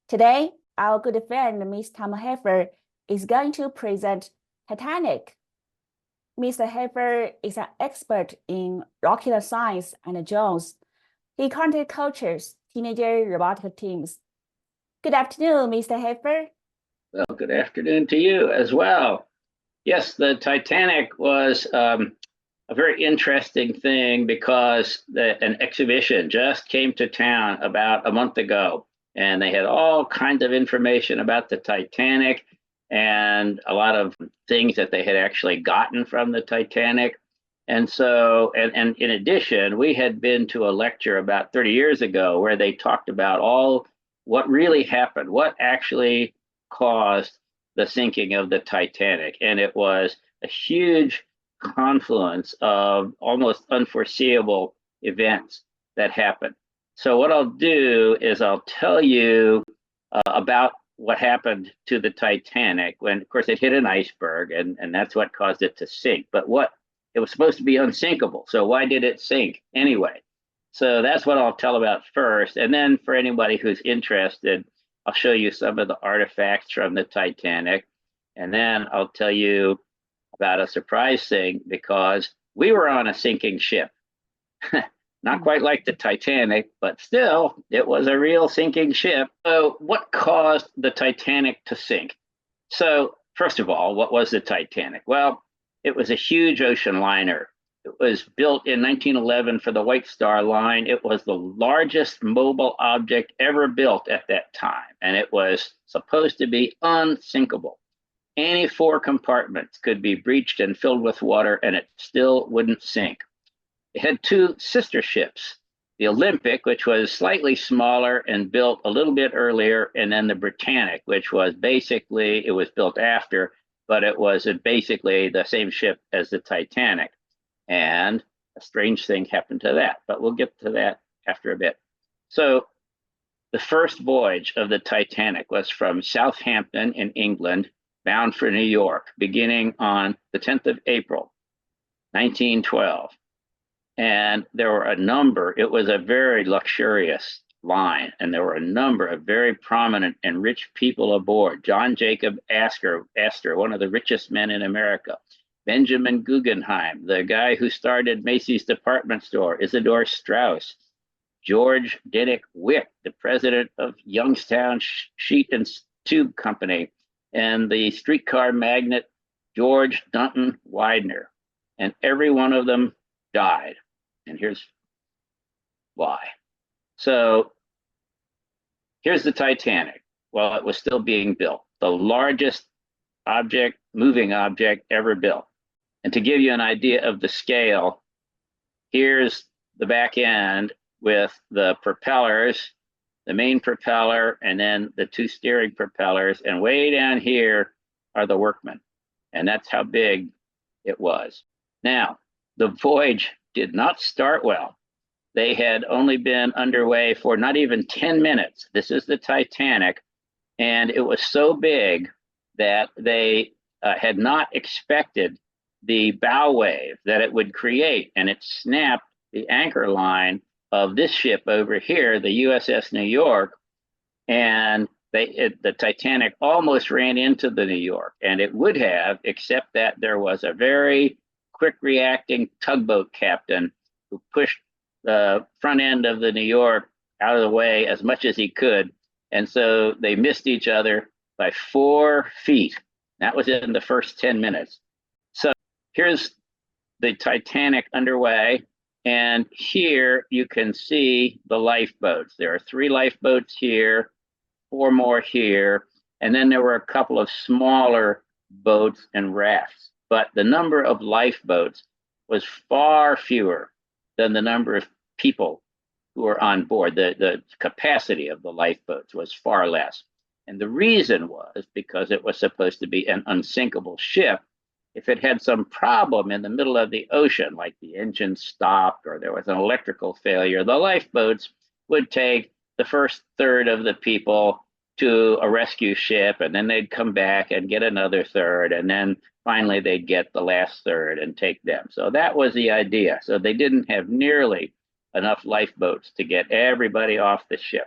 Today, our good friend Miss Tom Hafer is going to present Titanic. Mr. Hafer is an expert in rocket science and drones. He currently coaches teenager robotic teams. Good afternoon, Mr. Hafer. Well, good afternoon to you as well. Yes, the Titanic was a very interesting thing because an exhibition just came to town about a month ago, and they had all kinds of information about the Titanic and a lot of things that they had actually gotten from the Titanic. And in addition, we had been to a lecture about 30 years ago where they talked about all what really happened, what actually caused the sinking of the Titanic. And it was a huge confluence of almost unforeseeable events that happened. So, what I'll do is I'll tell you about what happened to the Titanic when, of course, it hit an iceberg, and that's what caused it to sink. But what it was supposed to be unsinkable. So, why did it sink anyway? So, that's what I'll tell about first. And then, for anybody who's interested, I'll show you some of the artifacts from the Titanic. And then I'll tell you about a surprise thing because we were on a sinking ship. Not quite like the Titanic, but still, it was a real sinking ship. So, what caused the Titanic to sink? So, first of all, what was the Titanic? Well, it was a huge ocean liner. It was built in 1911 for the White Star Line. It was the largest mobile object ever built at that time, and it was supposed to be unsinkable. Any four compartments could be breached and filled with water, and it still wouldn't sink. It had two sister ships, the Olympic, which was slightly smaller and built a little bit earlier, and then the Britannic, which was basically, it was built after, but it was basically the same ship as the Titanic. And a strange thing happened to that, but we'll get to that after a bit. So the first voyage of the Titanic was from Southampton in England, bound for New York, beginning on the 10th of April, 1912. And there were a number, it was a very luxurious line, and there were a number of very prominent and rich people aboard. John Jacob Astor, one of the richest men in America. Benjamin Guggenheim, the guy who started Macy's department store, Isidor Straus. George Dennick Wick, the president of Youngstown Sheet and Tube Company, and the streetcar magnate George Dunton Widener. And every one of them died. And here's why. So here's the Titanic while it was still being built, the largest object, moving object ever built. And to give you an idea of the scale, here's the back end with the propellers, the main propeller, and then the two steering propellers. And way down here are the workmen. And that's how big it was. Now, the voyage did not start well. They had only been underway for not even 10 minutes. This is the Titanic. And it was so big that they had not expected the bow wave that it would create. And it snapped the anchor line of this ship over here, the USS New York. And the Titanic almost ran into the New York. And it would have, except that there was a very quick reacting tugboat captain who pushed the front end of the New York out of the way as much as he could. And so they missed each other by 4 feet. That was in the first 10 minutes. So here's the Titanic underway. And here you can see the lifeboats. There are 3 lifeboats here, 4 more here. And then there were a couple of smaller boats and rafts. But the number of lifeboats was far fewer than the number of people who were on board. The capacity of the lifeboats was far less. And the reason was because it was supposed to be an unsinkable ship. If it had some problem in the middle of the ocean, like the engine stopped or there was an electrical failure, the lifeboats would take the first third of the people to a rescue ship, and then they'd come back and get another third, and then finally they'd get the last third and take them. So that was the idea. So they didn't have nearly enough lifeboats to get everybody off the ship.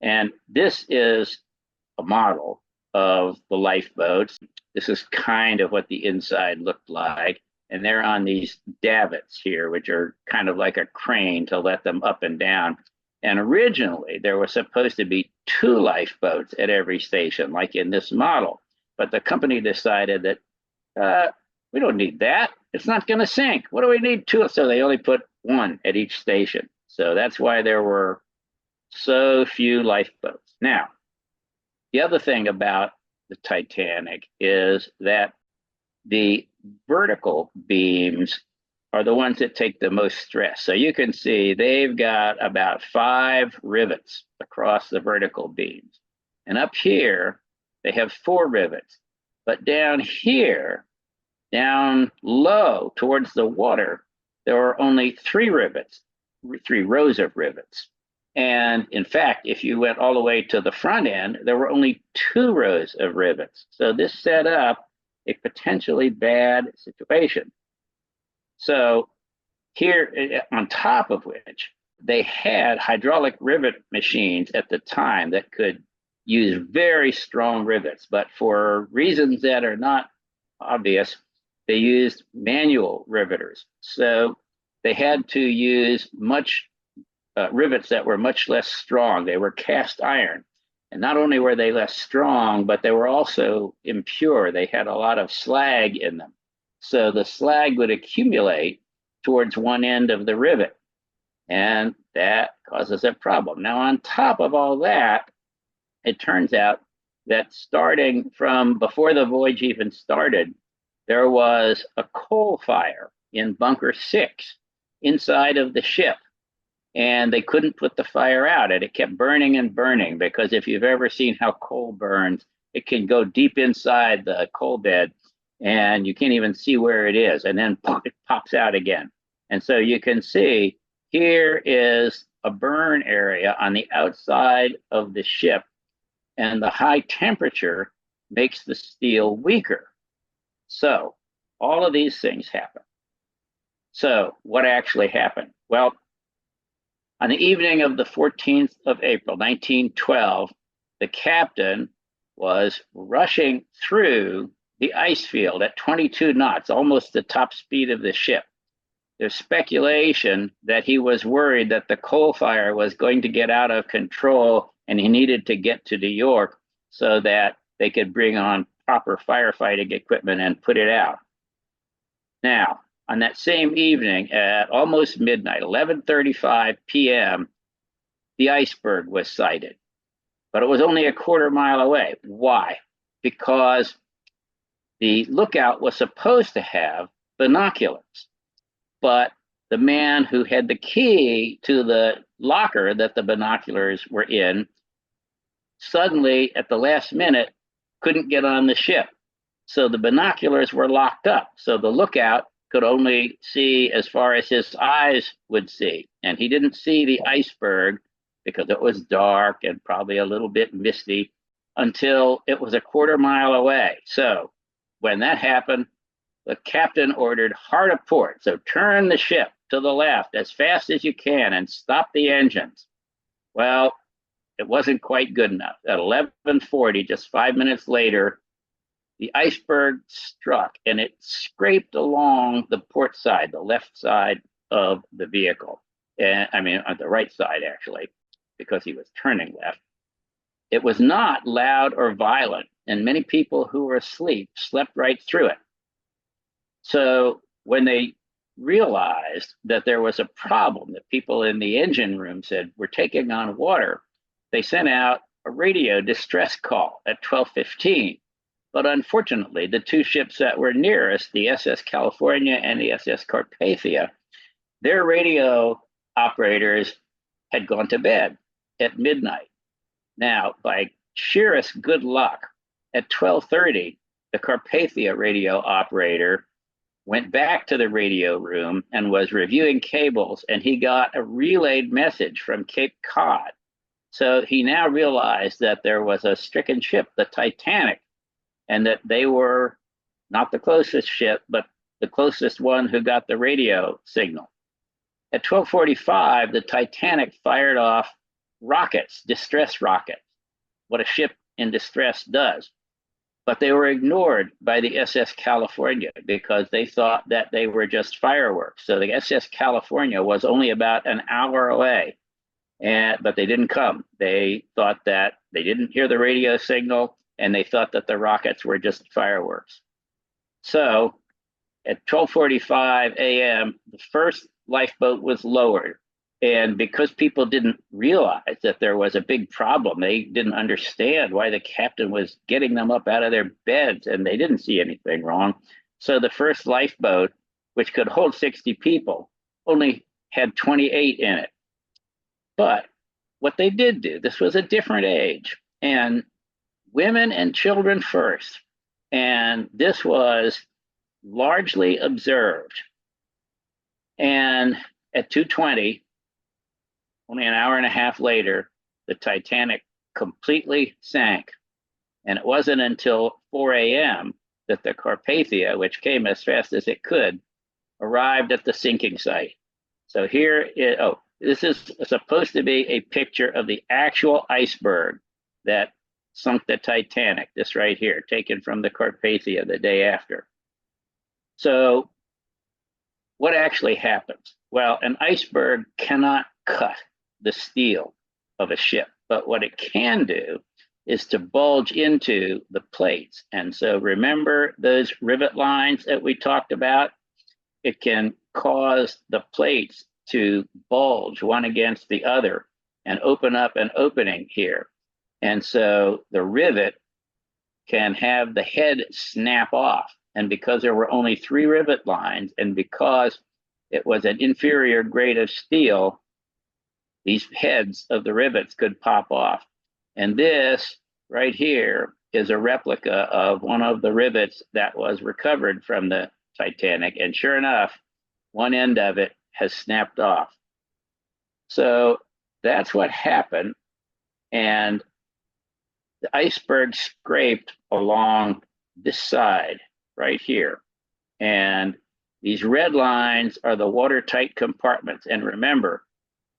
And this is a model of the lifeboats. This is kind of what the inside looked like. And they're on these davits here, which are kind of like a crane to let them up and down. And originally, there was supposed to be two lifeboats at every station, like in this model. But the company decided that we don't need that. It's not going to sink. What do we need two? So they only put one at each station. So that's why there were so few lifeboats. Now, the other thing about the Titanic is that the vertical beams are the ones that take the most stress. So you can see they've got about 5 rivets across the vertical beams. And up here, they have 4 rivets. But down here, down low towards the water, there are only 3 rivets, 3 rows of rivets. And in fact, if you went all the way to the front end, there were only 2 rows of rivets. So this set up a potentially bad situation. So here, on top of which, they had hydraulic rivet machines at the time that could use very strong rivets, but for reasons that are not obvious, they used manual riveters. So they had to use rivets that were much less strong. They were cast iron. And not only were they less strong, but they were also impure. They had a lot of slag in them. So the slag would accumulate towards one end of the rivet. And that causes a problem. Now, on top of all that, it turns out that starting from before the voyage even started, there was a coal fire in bunker 6 inside of the ship. And they couldn't put the fire out, and it kept burning and burning, because if you've ever seen how coal burns, it can go deep inside the coal bed and you can't even see where it is, and then it pops out again. And so you can see here is a burn area on the outside of the ship, and the high temperature makes the steel weaker. So all of these things happen. So what actually happened? Well, on the evening of the 14th of April, 1912, the captain was rushing through the ice field at 22 knots, almost the top speed of the ship. There's speculation that he was worried that the coal fire was going to get out of control and he needed to get to New York so that they could bring on proper firefighting equipment and put it out. Now, on that same evening at almost midnight, 11:35 p.m., the iceberg was sighted, but it was only a quarter mile away. Why? Because the lookout was supposed to have binoculars, but the man who had the key to the locker that the binoculars were in suddenly, at the last minute, couldn't get on the ship. So the binoculars were locked up. So the lookout could only see as far as his eyes would see. And he didn't see the iceberg because it was dark and probably a little bit misty until it was a quarter mile away. So when that happened, the captain ordered hard a port. So turn the ship to the left as fast as you can and stop the engines. Well, it wasn't quite good enough. At 11:40, just 5 minutes later, the iceberg struck and it scraped along the port side, the left side of the vehicle. And I mean, on the right side, actually, because he was turning left. It was not loud or violent, and many people who were asleep slept right through it. So when they realized that there was a problem, that people in the engine room said, we're taking on water, they sent out a radio distress call at 12:15. But unfortunately, the 2 ships that were nearest, the SS California and the SS Carpathia, their radio operators had gone to bed at midnight. Now, by sheerest good luck, at 12:30, the Carpathia radio operator went back to the radio room and was reviewing cables, and he got a relayed message from Cape Cod. So he now realized that there was a stricken ship, the Titanic, and that they were not the closest ship, but the closest one who got the radio signal. At 12:45, the Titanic fired off rockets, distress rockets, what a ship in distress does. But they were ignored by the SS California because they thought that they were just fireworks. So the SS California was only about an hour away, but they didn't come. They thought that they didn't hear the radio signal, and they thought that the rockets were just fireworks. So at 12:45 a.m., the first lifeboat was lowered. And because people didn't realize that there was a big problem, they didn't understand why the captain was getting them up out of their beds, and they didn't see anything wrong. So the first lifeboat, which could hold 60 people, only had 28 in it. But what they did do, this was a different age, and women and children first. And this was largely observed. And at 2:20, only an hour and a half later, the Titanic completely sank. And it wasn't until 4 a.m. that the Carpathia, which came as fast as it could, arrived at the sinking site. So this is supposed to be a picture of the actual iceberg that sunk the Titanic, this right here, taken from the Carpathia the day after. So what actually happens? Well, an iceberg cannot cut the steel of a ship, but what it can do is to bulge into the plates. And so remember those rivet lines that we talked about? It can cause the plates to bulge one against the other and open up an opening here. And so the rivet can have the head snap off. And because there were only 3 rivet lines, and because it was an inferior grade of steel, these heads of the rivets could pop off. And this right here is a replica of one of the rivets that was recovered from the Titanic. And sure enough, one end of it has snapped off. So that's what happened. And the iceberg scraped along this side right here. And these red lines are the watertight compartments. And remember,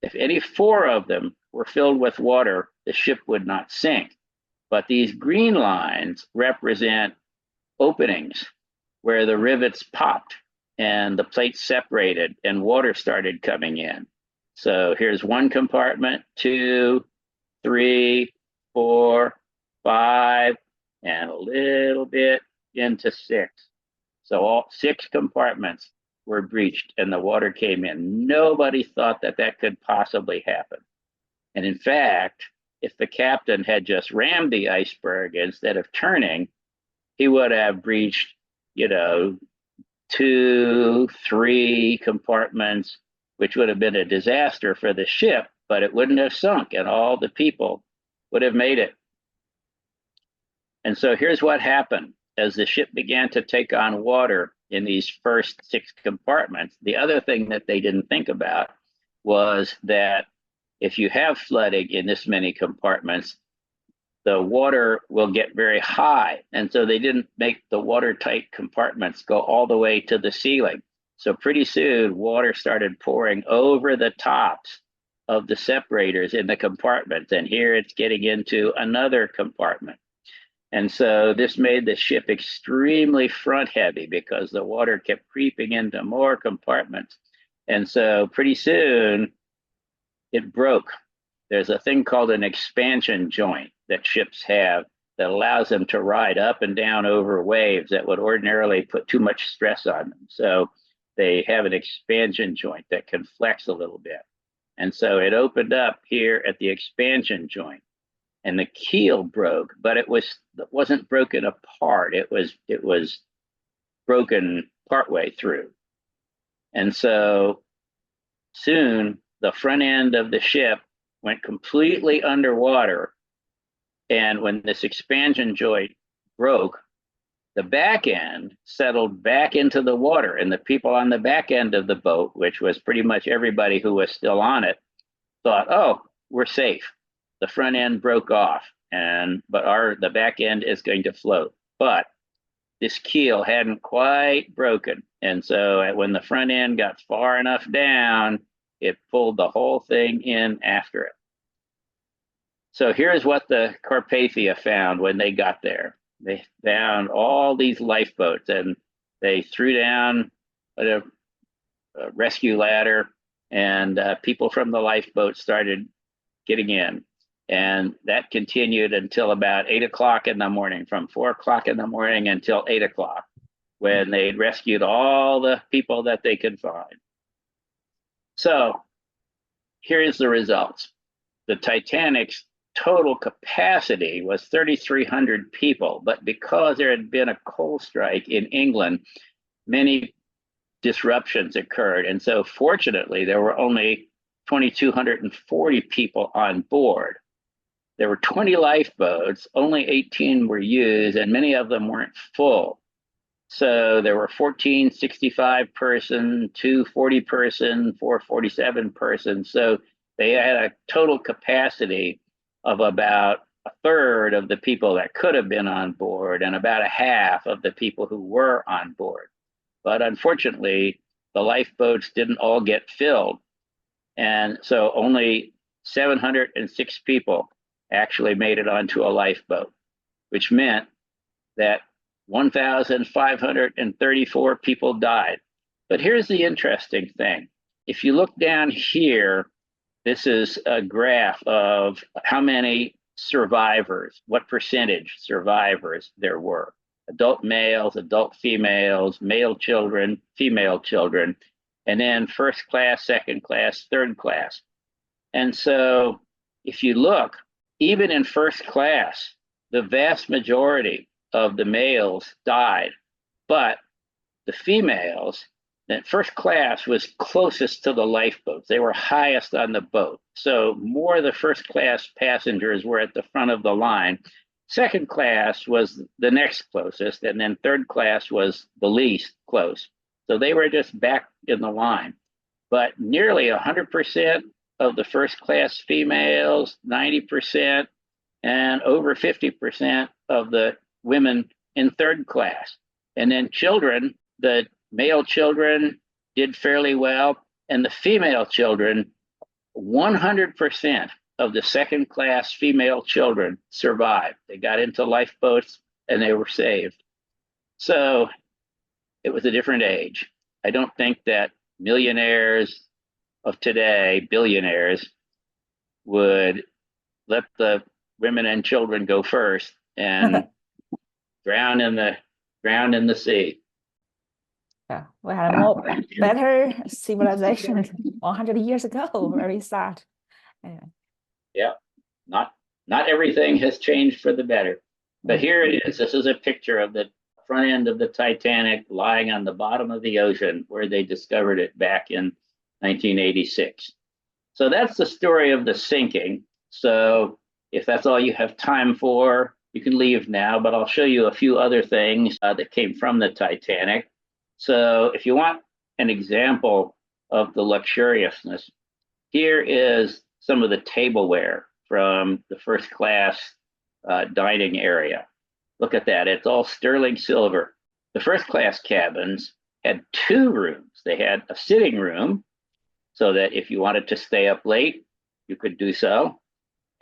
if any 4 of them were filled with water, the ship would not sink. But these green lines represent openings where the rivets popped and the plates separated and water started coming in. So here's 1 compartment, 2, 3, 4, 5, and a little bit into 6. So all 6 compartments were breached and the water came in. Nobody thought that that could possibly happen. And in fact, if the captain had just rammed the iceberg instead of turning, he would have breached, 2, 3 compartments, which would have been a disaster for the ship, but it wouldn't have sunk and all the people would have made it. And so here's what happened. As the ship began to take on water in these first 6 compartments, the other thing that they didn't think about was that if you have flooding in this many compartments, the water will get very high. And so they didn't make the watertight compartments go all the way to the ceiling. So pretty soon, water started pouring over the tops of the separators in the compartments. And here it's getting into another compartment. And so this made the ship extremely front heavy because the water kept creeping into more compartments. And so pretty soon it broke. There's a thing called an expansion joint that ships have that allows them to ride up and down over waves that would ordinarily put too much stress on them. So they have an expansion joint that can flex a little bit. And so it opened up here at the expansion joint. And the keel broke, but it wasn't broken apart. It was broken partway through. And so soon the front end of the ship went completely underwater. And when this expansion joint broke, the back end settled back into the water. And the people on the back end of the boat, which was pretty much everybody who was still on it, thought, oh, we're safe. The front end broke off, but the back end is going to float. But this keel hadn't quite broken. And so when the front end got far enough down, it pulled the whole thing in after it. So here's what the Carpathia found when they got there. They found all these lifeboats, and they threw down a rescue ladder, and people from the lifeboat started getting in. And that continued until about 8 o'clock in the morning, from 4 o'clock in the morning until 8 o'clock, when they rescued all the people that they could find. So here's the results. The Titanic's total capacity was 3,300 people, but because there had been a coal strike in England, many disruptions occurred. And so fortunately, there were only 2,240 people on board. There were 20 lifeboats, only 18 were used, and many of them weren't full. So there were 14 65 person, 2 40 person, 4 47 person. So they had a total capacity of about a third of the people that could have been on board and about a half of the people who were on board. But unfortunately, the lifeboats didn't all get filled. And so only 706 people actually made it onto a lifeboat, which meant that 1,534 people died. But here's the interesting thing. If you look down here, this is a graph of how many survivors, what percentage survivors there were. Adult males, adult females, male children, female children, and then first class, second class, third class. And so if you look, even in first class, the vast majority of the males died, but the females, that first class was closest to the lifeboats. They were highest on the boat. So more of the first class passengers were at the front of the line. Second class was the next closest, and then third class was the least close. So they were just back in the line. But nearly 100% of the first class females, 90%, and over 50% of the women in third class. And then children, the male children did fairly well, and the female children, 100% of the second class female children survived. They got into lifeboats and they were saved. So it was a different age. I don't think that millionaires of today, billionaires, would let the women and children go first and drown in the sea. Yeah, we had a more better civilization 100 years ago. Very sad. Anyway. Yeah, not everything has changed for the better. But here it is. This is a picture of the front end of the Titanic lying on the bottom of the ocean where they discovered it back in 1986. So that's the story of the sinking. So if that's all you have time for, you can leave now, but I'll show you a few other things that came from the Titanic. So if you want an example of the luxuriousness, here is some of the tableware from the first class dining area. Look at that. It's all sterling silver. The first class cabins had 2 rooms. They had a sitting room so that if you wanted to stay up late, you could do so.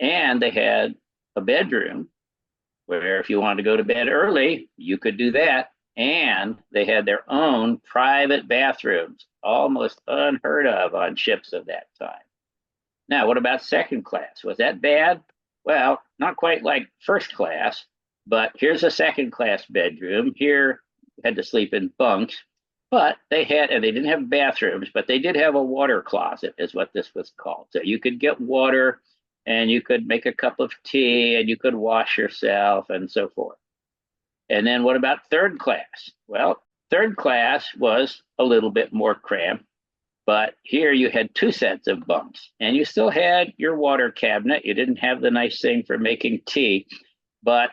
And they had a bedroom where if you wanted to go to bed early, you could do that. And they had their own private bathrooms, almost unheard of on ships of that time. Now, what about second class? Was that bad? Well, not quite like first class, but here's a second class bedroom. Here, you had to sleep in bunks, but they had, and they didn't have bathrooms, but they did have a water closet, is what this was called. So you could get water and you could make a cup of tea and you could wash yourself and so forth. And then what about third class? Well, third class was a little bit more cramped, but here you had 2 sets of bunks and you still had your water cabinet. You didn't have the nice thing for making tea, but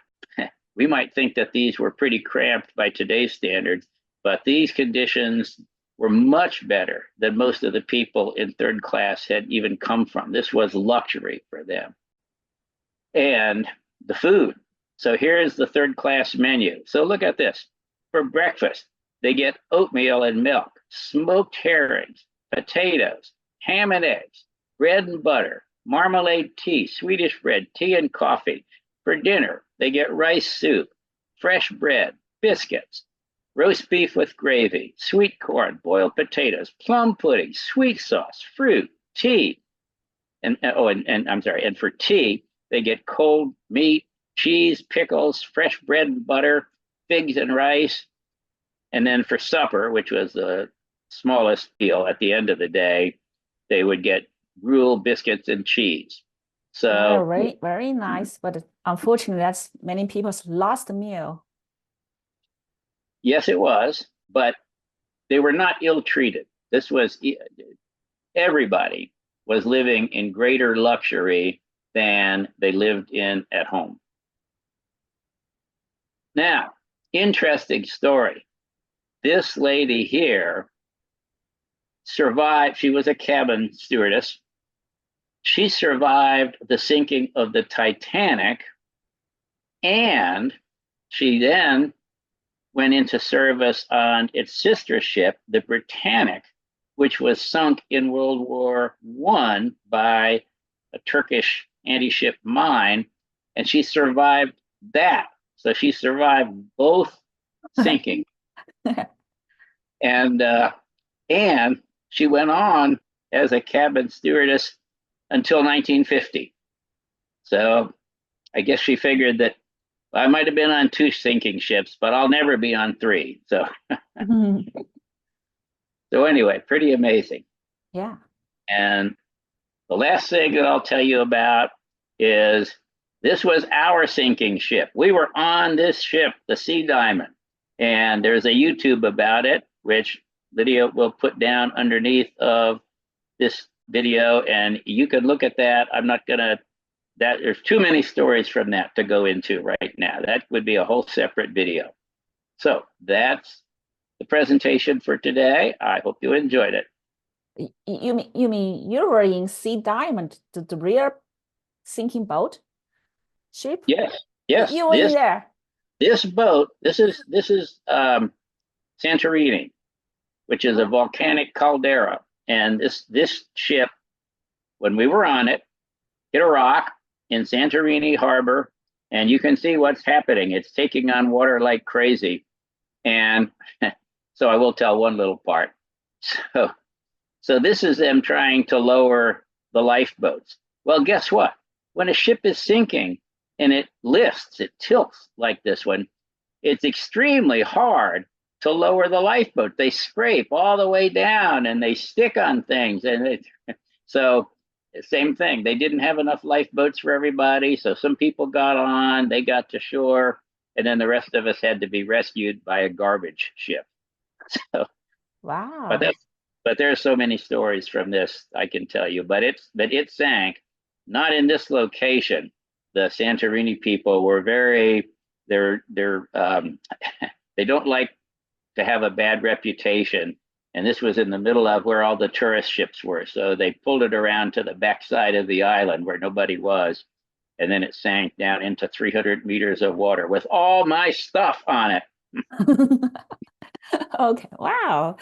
we might think that these were pretty cramped by today's standards, but these conditions were much better than most of the people in third class had even come from. This was luxury for them. And the food. So here's the third class menu. So look at this. For breakfast, they get oatmeal and milk, smoked herrings, potatoes, ham and eggs, bread and butter, marmalade tea, Swedish bread, tea and coffee. For dinner, they get rice soup, fresh bread, biscuits, roast beef with gravy, sweet corn, boiled potatoes, plum pudding, sweet sauce, fruit, tea. And I'm sorry, and for tea, they get cold meat, cheese, pickles, fresh bread and butter, figs and rice. And then for supper, which was the smallest meal at the end of the day, they would get gruel, biscuits, and cheese. So, Very, very nice. But unfortunately, that's many people's last meal. yes, it was, but they were not ill treated. This was everybody was living in greater luxury than they lived in at home. Now, interesting story. This lady here survived. She was a cabin stewardess. She survived the sinking of the Titanic, and she then went into service on its sister ship, the Britannic, which was sunk in World War I by a Turkish anti-ship mine, and she survived that. So she survived both sinking, and she went on as a cabin stewardess until 1950. So I guess she figured that I might have been on 2 sinking ships, but I'll never be on 3. So so anyway, pretty amazing. Yeah. And the last thing that I'll tell you about is this was our sinking ship. We were on this ship, the Sea Diamond, and there's a YouTube about it, which Lydia will put down underneath of this video, and you can look at that. I'm not gonna, that there's too many stories from that to go into right now. That would be a whole separate video. So that's the presentation for today. I hope you enjoyed it. You mean you were in Sea Diamond, the real sinking boat ship? Yes, yes. You were in there. This boat, this is Santorini, which is a volcanic caldera, and this ship, when we were on it, hit a rock in Santorini harbor, and you can see what's happening. It's taking on water like crazy, and so I will tell one little part. So this is them trying to lower the lifeboats. Well, guess what? When a ship is sinking and it lifts, it tilts like this one, it's extremely hard to lower the lifeboat. They scrape all the way down and they stick on things. So same thing. They didn't have enough lifeboats for everybody. So some people got on, they got to shore, and then the rest of us had to be rescued by a garbage ship. So, Wow. but there's so many stories from this I can tell you. But it sank, not in this location. The Santorini people were they're they don't like to have a bad reputation. And this was in the middle of where all the tourist ships were. So they pulled it around to the backside of the island where nobody was. And then it sank down into 300 meters of water with all my stuff on it. Okay. Wow.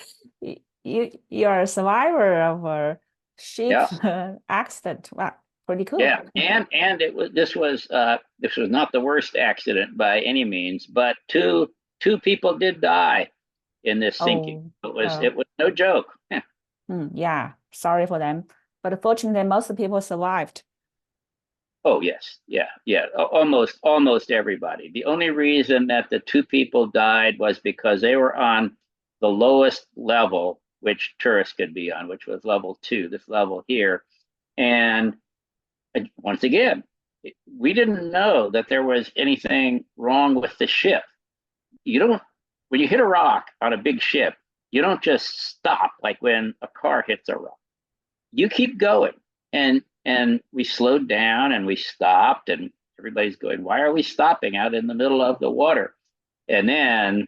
You're a survivor of a ship accident. Wow. Pretty cool. Yeah, and this was not the worst accident by any means, but two people did die in this sinking. It was no joke. Yeah, sorry for them. But fortunately, most people survived. Oh yes, yeah. Almost everybody. The only reason that the 2 people died was because they were on the lowest level which tourists could be on, which was level 2, this level here. And once again, we didn't know that there was anything wrong with the ship. When you hit a rock on a big ship, you don't just stop like when a car hits a rock. You keep going. And we slowed down and we stopped, and everybody's going, why are we stopping out in the middle of the water? And then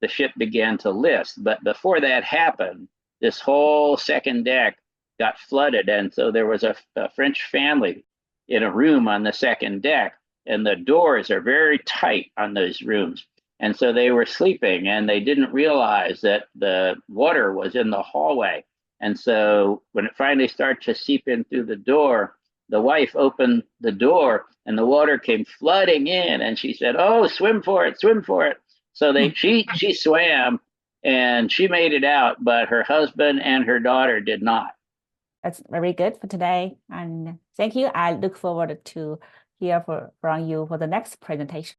the ship began to lift. But before that happened, this whole second deck got flooded. And so there was a French family in a room on the second deck, and the doors are very tight on those rooms. And so they were sleeping, and they didn't realize that the water was in the hallway. And so when it finally started to seep in through the door, the wife opened the door and the water came flooding in, and she said, "Oh, swim for it, swim for it." So she swam and she made it out, but her husband and her daughter did not. That's very good for today. And thank you. I look forward to hear from you for the next presentation.